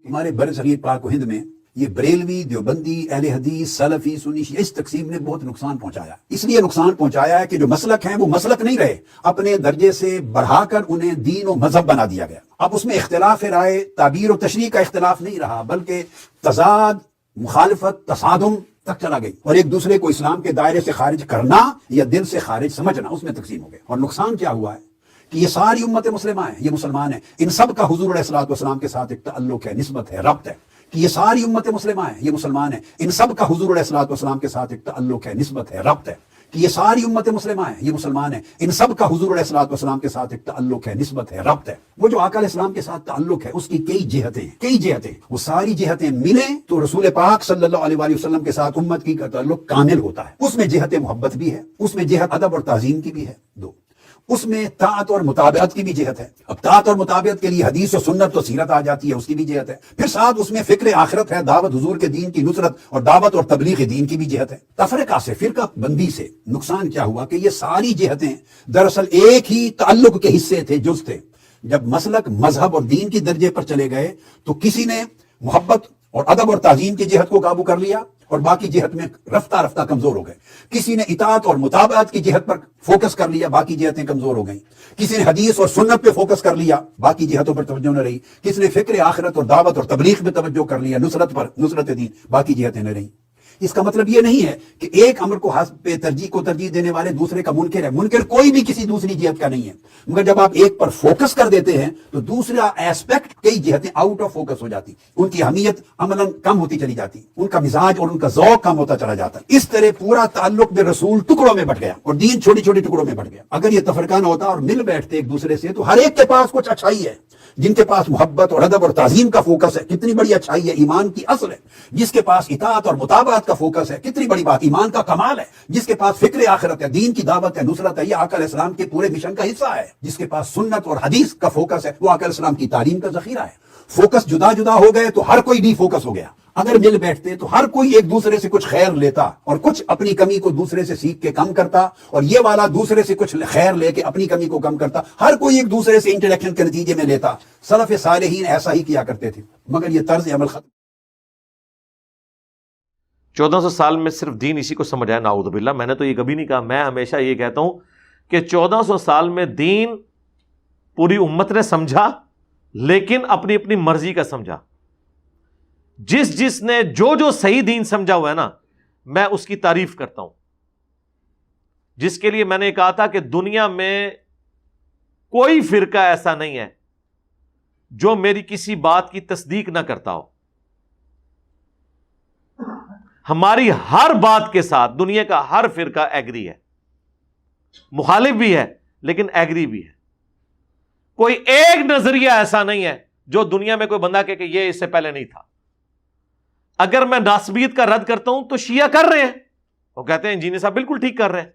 ہمارے برصغیر پاک و ہند میں یہ بریلوی، دیوبندی، اہل حدیث، سلفی، سنی، شیعہ، اس تقسیم نے بہت نقصان پہنچایا. اس لیے نقصان پہنچایا ہے کہ جو مسلک ہیں وہ مسلک نہیں رہے، اپنے درجے سے بڑھا کر انہیں دین و مذہب بنا دیا گیا. اب اس میں اختلاف رائے، تعبیر و تشریح کا اختلاف نہیں رہا، بلکہ تضاد، مخالفت، تصادم تک چلا گئی، اور ایک دوسرے کو اسلام کے دائرے سے خارج کرنا یا دل سے خارج سمجھنا، اس میں تقسیم ہو گئے. اور نقصان کیا ہوا ہے کہ یہ ساری امت مسلمہ ہیں، یہ مسلمان ہیں، ان سب کا حضور علیہ الصلوۃ والسلام کے ساتھ ایک تعلق ہے، نسبت ہے، ربط ہے. کہ یہ ساری امت مسلمہ ہیں، یہ مسلمان ہیں، ان سب کا حضور علیہ الصلوۃ والسلام کے ساتھ ایک تعلق ہے، نسبت ہے، ربط ہے. کہ یہ ساری امت مسلمہ ہیں، یہ مسلمان ہیں، ان سب کا حضور علیہ الصلوۃ والسلام کے ساتھ ایک تعلق ہے، نسبت ہے، ربط ہے. وہ جو آقا علیہ السلام کے ساتھ تعلق ہے اس کی کئی جہتیں، وہ ساری جہتیں ملیں تو رسول پاک صلی اللہ علیہ وآلہ وسلم کے ساتھ امت کی کا تعلق کامل ہوتا ہے. اس میں جہت محبت بھی ہے، اس میں جہت ادب اور تعظیم کی بھی ہے. دو، اس میں طاعت اور مطابعت کی بھی جہت ہے. اب طاعت اور مطابعت کے لیے حدیث و سنت و سیرت آ جاتی ہے، اس کی بھی جہت ہے. پھر ساتھ اس میں فکر آخرت ہے، دعوت حضور کے دین کی نصرت اور دعوت اور تبلیغ دین کی بھی جہت ہے. تفرقہ سے، فرقہ بندی سے نقصان کیا ہوا کہ یہ ساری جہتیں دراصل ایک ہی تعلق کے حصے تھے، جز تھے. جب مسلک، مذہب اور دین کی درجے پر چلے گئے تو کسی نے محبت اور ادب اور تعظیم کی جہت کو قابو کر لیا اور باقی جہت میں رفتہ کمزور ہو گئے. کسی نے اطاعت اور مطابعت کی جہت پر فوکس کر لیا، باقی جہتیں کمزور ہو گئیں. کسی نے حدیث اور سنت پہ فوکس کر لیا، باقی جہتوں پر توجہ نہ رہی. کسی نے فکر آخرت اور دعوت اور تبلیغ پہ توجہ کر لیا، نصرت دین، باقی جہتیں نہ رہیں. اس کا مطلب یہ نہیں ہے کہ ایک امر کو حسب ترجیح کو ترجیح دینے والے دوسرے کا منکر ہے. منکر کوئی بھی کسی دوسری جہت کا نہیں ہے، مگر جب آپ ایک پر فوکس کر دیتے ہیں تو دوسرا ایسپیکٹ، کئی جہتیں آؤٹ آف فوکس ہو جاتی، ان کی اہمیت عملاً کم ہوتی چلی جاتی، ان کا مزاج اور ان کا ذوق کم ہوتا چلا جاتا. اس طرح پورا تعلق بے رسول ٹکڑوں میں بٹ گیا اور دین چھوٹی چھوٹی ٹکڑوں میں بٹ گیا. اگر یہ تفرقہ نہ ہوتا اور مل بیٹھتے ایک دوسرے سے تو ہر ایک کے پاس کچھ اچھائی ہے. جن کے پاس محبت اور ادب اور تعظیم کا فوکس ہے، کتنی بڑی اچھائی ہے، ایمان کی اصل ہے. جس کے پاس اطاعت اور مطابعت کا فوکس ہے، کتنی بڑی بات، ایمان کا کمال ہے. جس کے پاس فکر آخرت ہے، دین کی دعوت ہے، نصرت ہے، یہ آقا علیہ السلام کے پورے مشن کا حصہ ہے. جس کے پاس سنت اور حدیث کا فوکس ہے، وہ آقا علیہ السلام کی تعلیم کا ذخیرہ ہے. فوکس جدا جدا ہو گئے تو ہر کوئی ڈی فوکس ہو گیا. اگر مل بیٹھتے تو ہر کوئی ایک دوسرے سے کچھ خیر لیتا اور کچھ اپنی کمی کو دوسرے سے سیکھ کے کم کرتا، اور یہ والا دوسرے سے کچھ خیر لے کے اپنی کمی کو کم کرتا. ہر کوئی ایک دوسرے سے انٹریکشن کے نتیجے میں لیتا. سلف صالحین ایسا ہی کیا کرتے تھے، مگر یہ طرز عمل ختم. 1400 سال میں صرف دین اسی کو سمجھا ہے، نعوذ باللہ. میں نے تو یہ کبھی نہیں کہا. میں ہمیشہ یہ کہتا ہوں کہ 1400 سال میں دین پوری امت نے سمجھا، لیکن اپنی اپنی مرضی کا سمجھا. جس نے جو صحیح دین سمجھا ہوا ہے نا، میں اس کی تعریف کرتا ہوں. جس کے لیے میں نے کہا تھا کہ دنیا میں کوئی فرقہ ایسا نہیں ہے جو میری کسی بات کی تصدیق نہ کرتا ہو. ہماری ہر بات کے ساتھ دنیا کا ہر فرقہ ایگری ہے، مخالف بھی ہے لیکن ایگری بھی ہے. کوئی ایک نظریہ ایسا نہیں ہے جو دنیا میں کوئی بندہ کہ یہ اس سے پہلے نہیں تھا. اگر میں ناسبیت کا رد کرتا ہوں تو شیعہ کر رہے ہیں، وہ کہتے ہیں انجینئر صاحب بالکل ٹھیک کر رہے ہیں.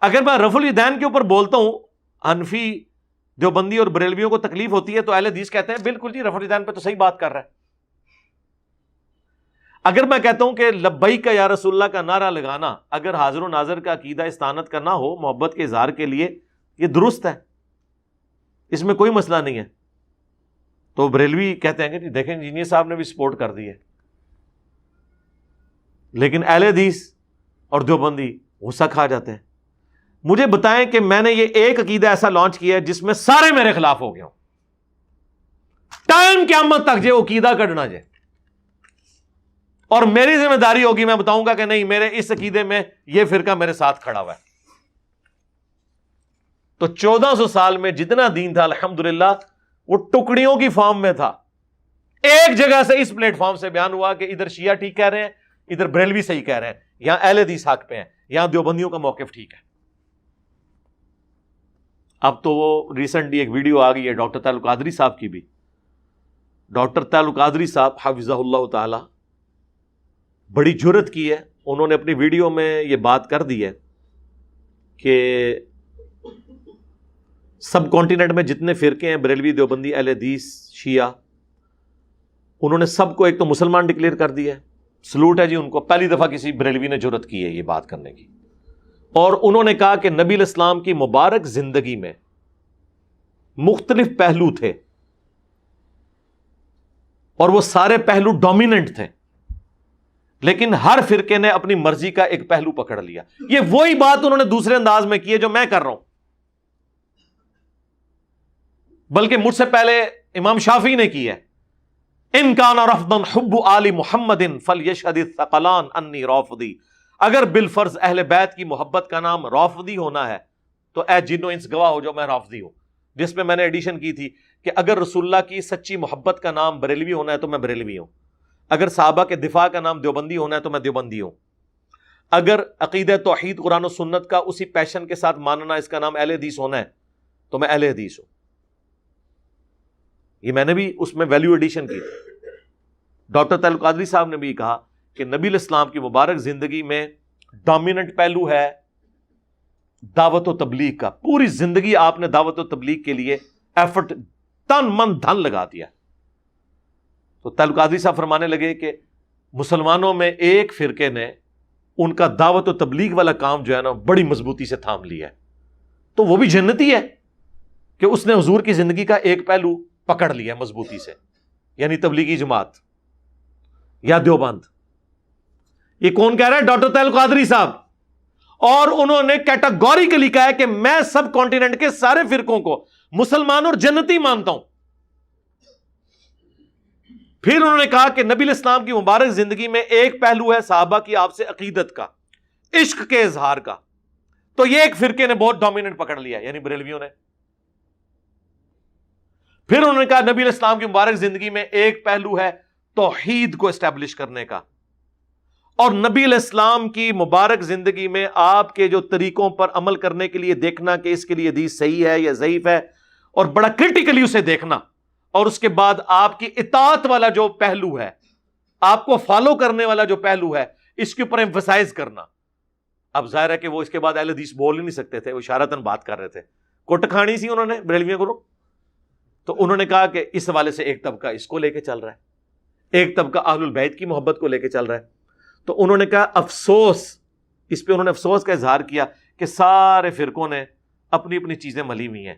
اگر میں رفع الیدین کے اوپر بولتا ہوں، حنفی، دیوبندی اور بریلویوں کو تکلیف ہوتی ہے تو اہل حدیث کہتے ہیں بالکل جی رفع الیدین پہ تو صحیح بات کر رہا ہے. اگر میں کہتا ہوں کہ لبیک یا رسول اللہ کا نعرہ لگانا اگر حاضر و ناظر کا عقیدہ استانت کرنا ہو محبت کے اظہار کے لیے، یہ درست ہے، اس میں کوئی مسئلہ نہیں ہے، تو بریلوی کہتے ہیں کہ جی دیکھیں انجینئر صاحب نے بھی سپورٹ کر دی ہے. لیکن اہل حدیث اور دیوبندی غصہ کھا جاتے ہیں. مجھے بتائیں کہ میں نے یہ ایک عقیدہ ایسا لانچ کیا ہے جس میں سارے میرے خلاف ہو گئے ہوں. ٹائم قیامت تک جو عقیدہ کڈنا جائے، اور میری ذمہ داری ہوگی میں بتاؤں گا کہ نہیں میرے اس عقیدے میں یہ فرقہ میرے ساتھ کھڑا ہوا ہے. تو 1400 سال میں جتنا دین تھا الحمدللہ وہ ٹکڑیوں کی فارم میں تھا. ایک جگہ سے اس پلیٹ فارم سے بیان ہوا کہ ادھر شیعہ ٹھیک کہہ رہے ہیں، ادھر بریلوی صحیح کہہ رہے ہیں، یہاں اہل حدیث حق پہ ہیں، یہاں دیوبندیوں کا موقف ٹھیک ہے. اب تو وہ ریسنٹلی ایک ویڈیو آ گئی ہے ڈاکٹر تعلق قادری صاحب کی بھی. ڈاکٹر تعلق قادری صاحب حفظہ اللہ تعالی بڑی جرت کی ہے، انہوں نے اپنی ویڈیو میں یہ بات کر دی ہے کہ سب کانٹیننٹ میں جتنے فرقے ہیں بریلوی، دیوبندی، اہل حدیث، شیعہ، انہوں نے سب کو ایک تو مسلمان ڈکلیئر کر دیا ہے. سلوٹ ہے جی ان کو، پہلی دفعہ کسی بریلوی نے جرت کی ہے یہ بات کرنے کی. اور انہوں نے کہا کہ نبی علیہ السلام کی مبارک زندگی میں مختلف پہلو تھے اور وہ سارے پہلو ڈومیننٹ تھے، لیکن ہر فرقے نے اپنی مرضی کا ایک پہلو پکڑ لیا. یہ وہی بات انہوں نے دوسرے انداز میں کی ہے جو میں کر رہا ہوں. بلکہ مجھ سے پہلے امام شافعی نے کی ہے، ان کان رفضا حب آل محمد فلیشہد الثقلان انی رافضی. اگر بالفرض اہل بیت کی محبت کا نام رافضی ہونا ہے تو اے جن و انس گواہ ہو جو میں رافضی ہوں. جس میں نے ایڈیشن کی تھی کہ اگر رسول اللہ کی سچی محبت کا نام بریلوی ہونا ہے تو میں بریلوی ہوں. اگر صحابہ کے دفاع کا نام دیوبندی ہونا ہے تو میں دیوبندی ہوں. اگر عقیدہ توحید قرآن و سنت کا اسی پیشن کے ساتھ ماننا اس کا نام اہل حدیث ہونا ہے تو میں اہل حدیث ہوں. یہ میں نے بھی اس میں ویلیو ایڈیشن کی تھی. ڈاکٹر طاہر القادری صاحب نے بھی کہا کہ نبی الاسلام کی مبارک زندگی میں ڈومیننٹ پہلو ہے دعوت و تبلیغ کا. پوری زندگی آپ نے دعوت و تبلیغ کے لیے ایفرٹ تن من دھن لگا دیا. تو طاہر القادری صاحب فرمانے لگے کہ مسلمانوں میں ایک فرقے نے ان کا دعوت و تبلیغ والا کام جو ہے نا بڑی مضبوطی سے تھام لیا ہے، تو وہ بھی جنتی ہے کہ اس نے حضور کی زندگی کا ایک پہلو پکڑ لیا مضبوطی سے، یعنی تبلیغی جماعت یا دیوبند. یہ کون کہہ رہا ہے؟ ڈاکٹر طاہر القادری صاحب. اور انہوں نے کیٹاگوریکلی کہا ہے کہ میں سب کانٹیننٹ کے سارے فرقوں کو مسلمان اور جنتی مانتا ہوں. پھر انہوں نے کہا کہ نبی الاسلام کی مبارک زندگی میں ایک پہلو ہے صحابہ کی آپ سے عقیدت کا، عشق کے اظہار کا، تو یہ ایک فرقے نے بہت ڈومیننٹ پکڑ لیا یعنی بریلویوں نے. پھر انہوں نے کہا نبی الاسلام کی مبارک زندگی میں ایک پہلو ہے توحید کو اسٹیبلش کرنے کا، اور نبی الاسلام کی مبارک زندگی میں آپ کے جو طریقوں پر عمل کرنے کے لیے دیکھنا کہ اس کے لیے حدیث صحیح ہے یا ضعیف ہے، اور بڑا کرٹیکلی اسے دیکھنا، اور اس کے بعد آپ کی اطاعت والا جو پہلو ہے، آپ کو فالو کرنے والا جو پہلو ہے، اس کے اوپر ایمفسائز کرنا. اب ظاہر ہے کہ وہ اس کے بعد اہل حدیث بول ہی نہیں سکتے تھے، وہ اشارتاً بات کر رہے تھے، کٹ کھانی سی انہوں نے بریلویوں کو. تو انہوں نے کہا کہ اس حوالے سے ایک طبقہ اس کو لے کے چل رہا ہے، ایک طبقہ اہل البیت کی محبت کو لے کے چل رہا ہے. تو انہوں نے کہا افسوس، اس پہ انہوں نے افسوس کا اظہار کیا کہ سارے فرقوں نے اپنی اپنی چیزیں ملی ہوئی ہیں،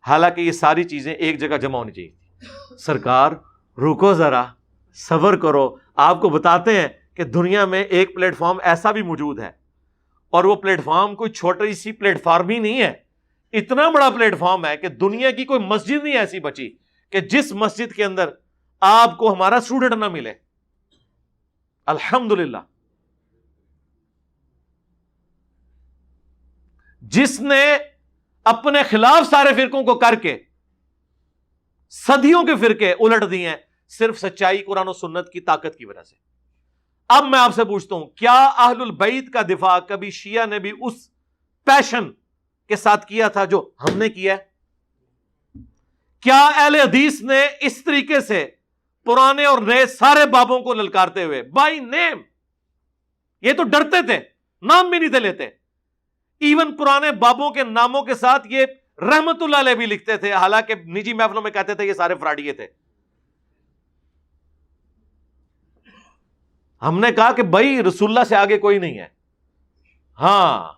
حالانکہ یہ ساری چیزیں ایک جگہ جمع ہونی چاہیے تھی. سرکار رکو ذرا، صبر کرو، آپ کو بتاتے ہیں کہ دنیا میں ایک پلیٹ فارم ایسا بھی موجود ہے، اور وہ پلیٹ فارم کوئی چھوٹی سی پلیٹ فارم ہی نہیں ہے، اتنا بڑا پلیٹ فارم ہے کہ دنیا کی کوئی مسجد نہیں ایسی بچی کہ جس مسجد کے اندر آپ کو ہمارا اسٹوڈنٹ نہ ملے. الحمدللہ. جس نے اپنے خلاف سارے فرقوں کو کر کے صدیوں کے فرقے الٹ دیے ہیں صرف سچائی قرآن و سنت کی طاقت کی وجہ سے. اب میں آپ سے پوچھتا ہوں، کیا اہل البیت کا دفاع کبھی شیعہ نے بھی اس پیشن کے ساتھ کیا تھا جو ہم نے کیا ہے؟ کیا اہل حدیث نے اس طریقے سے پرانے اور نئے سارے بابوں کو للکارتے ہوئے بائی نیم، یہ تو ڈرتے تھے، نام بھی نہیں تھے لیتے، ایون پرانے بابوں کے ناموں کے ساتھ یہ رحمت اللہ علیہ بھی لکھتے تھے، حالانکہ نجی محفلوں میں کہتے تھے یہ سارے فراڈیے تھے. ہم نے کہا کہ بھائی رسول اللہ سے آگے کوئی نہیں ہے. ہاں،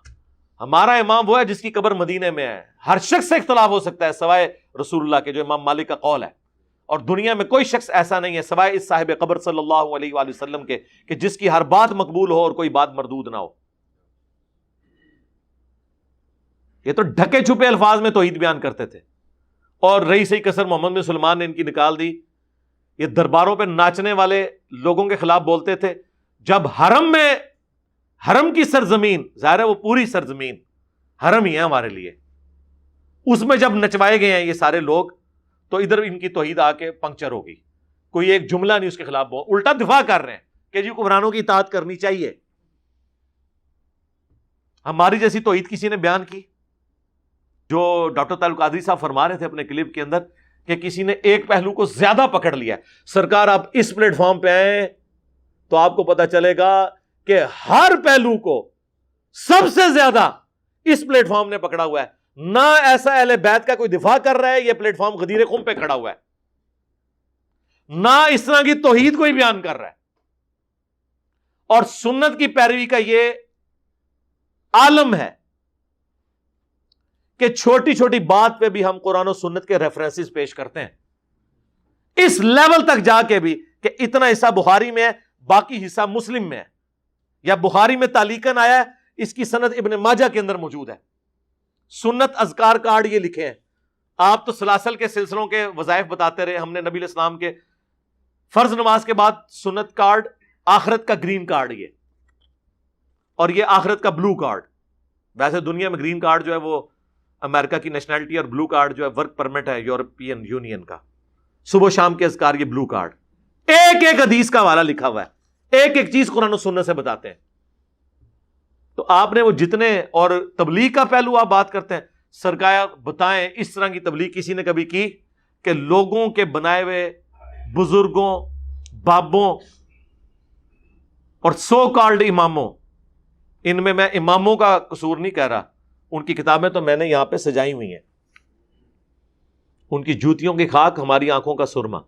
ہمارا امام وہ ہے جس کی قبر مدینے میں ہے. ہر شخص سے اختلاف ہو سکتا ہے سوائے رسول اللہ کے، جو امام مالک کا قول ہے، اور دنیا میں کوئی شخص ایسا نہیں ہے سوائے اس صاحب قبر صلی اللہ علیہ وآلہ وسلم کے کہ جس کی ہر بات مقبول ہو اور کوئی بات مردود نہ ہو. یہ تو ڈھکے چھپے الفاظ میں توحید بیان کرتے تھے. اور رئیس کثر محمد بن سلمان نے ان کی نکال دی. یہ درباروں پہ ناچنے والے لوگوں کے خلاف بولتے تھے. جب حرم کی سرزمین، ظاہر ہے وہ پوری سرزمین حرم ہی ہے ہمارے لیے، اس میں جب نچوائے گئے ہیں یہ سارے لوگ، تو ادھر ان کی توحید آ کے پنکچر ہوگی. کوئی ایک جملہ نہیں اس کے خلاف بول، الٹا دفاع کر رہے ہیں کہ جی حکمرانوں کی اطاعت کرنی چاہیے. ہماری جیسی توحید کسی نے بیان کی؟ جو ڈاکٹر طاہر القادری صاحب فرما رہے تھے اپنے کلپ کے اندر کہ کسی نے ایک پہلو کو زیادہ پکڑ لیا. سرکار آپ اس پلیٹ فارم پہ آئیں تو آپ کو پتا چلے گا کہ ہر پہلو کو سب سے زیادہ اس پلیٹ فارم نے پکڑا ہوا ہے. نہ ایسا اہل بیت کا کوئی دفاع کر رہا ہے، یہ پلیٹ فارم غدیر خم پہ کھڑا ہوا ہے، نہ اس طرح کی توحید کوئی بیان کر رہا ہے. اور سنت کی پیروی کا یہ عالم ہے کہ چھوٹی چھوٹی بات پہ بھی ہم قرآن و سنت کے ریفرنسز پیش کرتے ہیں. اس لیول تک جا کے بھی کہ اتنا حصہ بخاری میں ہے، باقی حصہ مسلم میں ہے، یا بخاری میں تعلیقاً آیا ہے، اس کی سند ابن ماجہ کے اندر موجود ہے۔ سنت اذکار کارڈ یہ لکھے ہیں۔ آپ تو سلاسل کے سلسلوں کے وظائف بتاتے رہے، ہم نے نبی علیہ السلام کے فرض نماز کے بعد سنت کارڈ، آخرت کا گرین کارڈ یہ، اور یہ آخرت کا بلو کارڈ۔ ویسے دنیا میں گرین کارڈ جو ہے وہ امریکہ کی نیشنلٹی، اور بلو کارڈ جو ہے ورک پرمٹ ہے یورپین یونین کا۔ صبح و شام کے اذکار، یہ بلو کارڈ، ایک ایک حدیث کا حوالہ لکھا ہوا ہے، ایک ایک چیز قرآن و سنت سے بتاتے ہیں۔ تو آپ نے وہ جتنے، اور تبلیغ کا پہلو آپ بات کرتے ہیں، سرکار بتائیں اس طرح کی تبلیغ کسی نے کبھی کی کہ لوگوں کے بنائے ہوئے بزرگوں، بابوں اور سو کالڈ اماموں، ان میں اماموں کا قصور نہیں کہہ رہا، ان کی کتابیں تو میں نے یہاں پہ سجائی ہوئی ہیں، ان کی جوتیوں کی خاک ہماری آنکھوں کا سرما،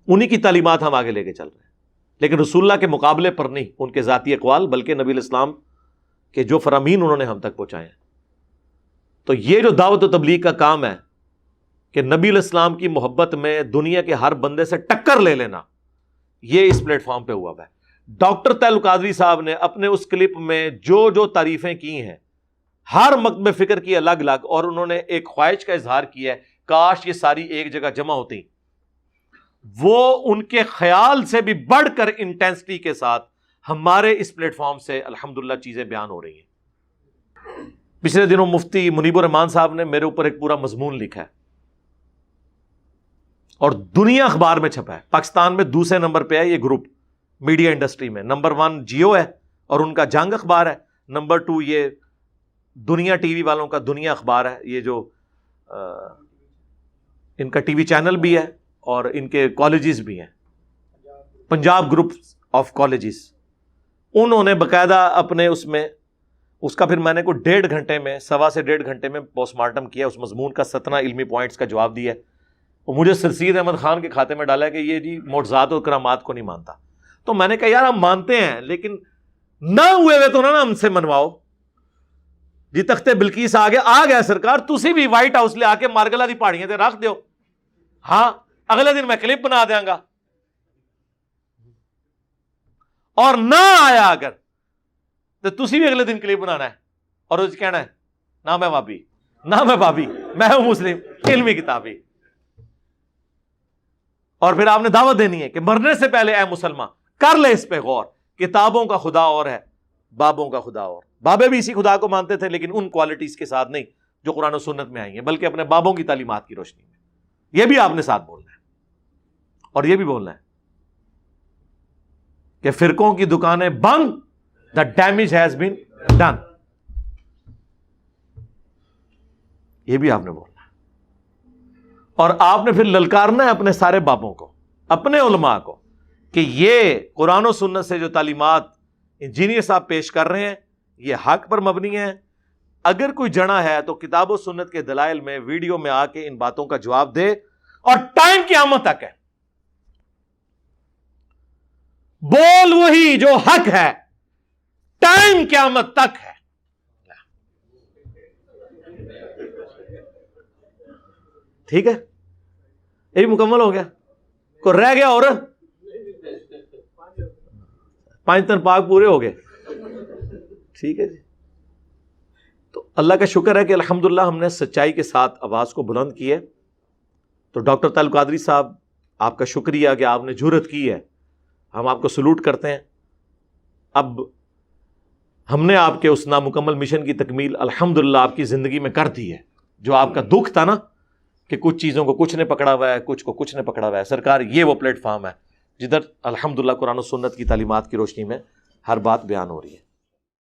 انہی کی تعلیمات ہم آگے لے کے چل رہے ہیں، لیکن رسول اللہ کے مقابلے پر نہیں ان کے ذاتی اقوال، بلکہ نبی علیہ السلام کے جو فرامین انہوں نے ہم تک پہنچائے ہیں۔ تو یہ جو دعوت و تبلیغ کا کام ہے کہ نبی علیہ السلام کی محبت میں دنیا کے ہر بندے سے ٹکر لے لینا، یہ اس پلیٹ فارم پہ ہوا ہے۔ ڈاکٹر طاہر القادری صاحب نے اپنے اس کلپ میں جو جو تعریفیں کی ہیں ہر مکتب فکر کی الگ الگ، اور انہوں نے ایک خواہش کا اظہار کیا ہے کاش یہ ساری ایک جگہ جمع ہوتی، وہ ان کے خیال سے بھی بڑھ کر انٹینسٹی کے ساتھ ہمارے اس پلیٹ فارم سے الحمدللہ چیزیں بیان ہو رہی ہیں۔ پچھلے دنوں مفتی منیب الرحمان صاحب نے میرے اوپر ایک پورا مضمون لکھا ہے اور دنیا اخبار میں چھپا ہے۔ پاکستان میں دوسرے نمبر پہ ہے یہ گروپ میڈیا انڈسٹری میں، نمبر 1 جیو ہے اور ان کا جنگ اخبار ہے، نمبر 2 یہ دنیا ٹی وی والوں کا دنیا اخبار ہے، یہ جو ان کا ٹی وی چینل بھی ہے اور ان کے کالجز بھی ہیں، پنجاب گروپ آف کالجز۔ انہوں نے باقاعدہ اپنے اس کا پھر میں نے کوئی 1.5 گھنٹے میں، 1.25 سے 1.5 گھنٹے میں پوسٹ مارٹم کیا، اس مضمون کا 17 علمی پوائنٹس کا جواب دیا ہے، اور مجھے سرسید احمد خان کے کھاتے میں ڈالا ہے کہ یہ جی معجزات اور کرامات کو نہیں مانتا۔ تو میں نے کہا یار ہم مانتے ہیں لیکن نہ ہوئے ہوئے تو نہ ہم سے منواؤ جی۔ تختے بلقیس آ گیا سرکار، تسی بھی وائٹ ہاؤس لے آ کے مارگلا دی پہاڑیاں تے رکھ دیو، ہاں اگلے دن میں کلپ بنا دیاں گا، اور نہ آیا اگر تو تسی بھی اگلے دن کلپ بنانا ہے اور اس کہنا ہے نہ میں وابی، نہ میں بابی، میں ہوں مسلم، علمی کتابی۔ اور پھر آپ نے دعوت دینی ہے کہ مرنے سے پہلے اے مسلمان کر لے اس پہ غور، کتابوں کا خدا اور ہے، بابوں کا خدا اور۔ بابے بھی اسی خدا کو مانتے تھے لیکن ان کوالٹیز کے ساتھ نہیں جو قرآن و سنت میں آئی ہیں، بلکہ اپنے بابوں کی تعلیمات کی روشنی میں۔ یہ بھی آپ نے ساتھ بولنا ہے، اور یہ بھی بولنا ہے کہ فرقوں کی دکانیں بند، the damage has been done, یہ بھی آپ نے بولنا ہے۔ اور آپ نے پھر للکارنا ہے اپنے سارے بابوں کو، اپنے علماء کو، کہ یہ قرآن و سنت سے جو تعلیمات انجینئر صاحب پیش کر رہے ہیں یہ حق پر مبنی ہے، اگر کوئی جڑا ہے تو کتاب و سنت کے دلائل میں ویڈیو میں آ کے ان باتوں کا جواب دے، اور ٹائم قیامت تک ہے، بول وہی جو حق ہے، ٹائم قیامت تک ہے۔ ٹھیک ہے، یہ مکمل ہو گیا، کو رہ گیا اور 5 تن پاک پورے ہو گئے، ٹھیک ہے جی۔ تو اللہ کا شکر ہے کہ الحمدللہ ہم نے سچائی کے ساتھ آواز کو بلند کی ہے۔ تو ڈاکٹر طاہر القادری صاحب آپ کا شکریہ کہ آپ نے جرأت کی ہے، ہم آپ کو سلوٹ کرتے ہیں۔ اب ہم نے آپ کے اس نامکمل مشن کی تکمیل الحمدللہ آپ کی زندگی میں کر دی ہے۔ جو آپ کا دکھ تھا نا کہ کچھ چیزوں کو کچھ نے پکڑا ہوا ہے، کچھ کو کچھ نے پکڑا ہوا ہے، سرکار یہ وہ پلیٹ فارم ہے جدھر الحمدللہ قرآن و سنت کی تعلیمات کی روشنی میں ہر بات بیان ہو رہی ہے۔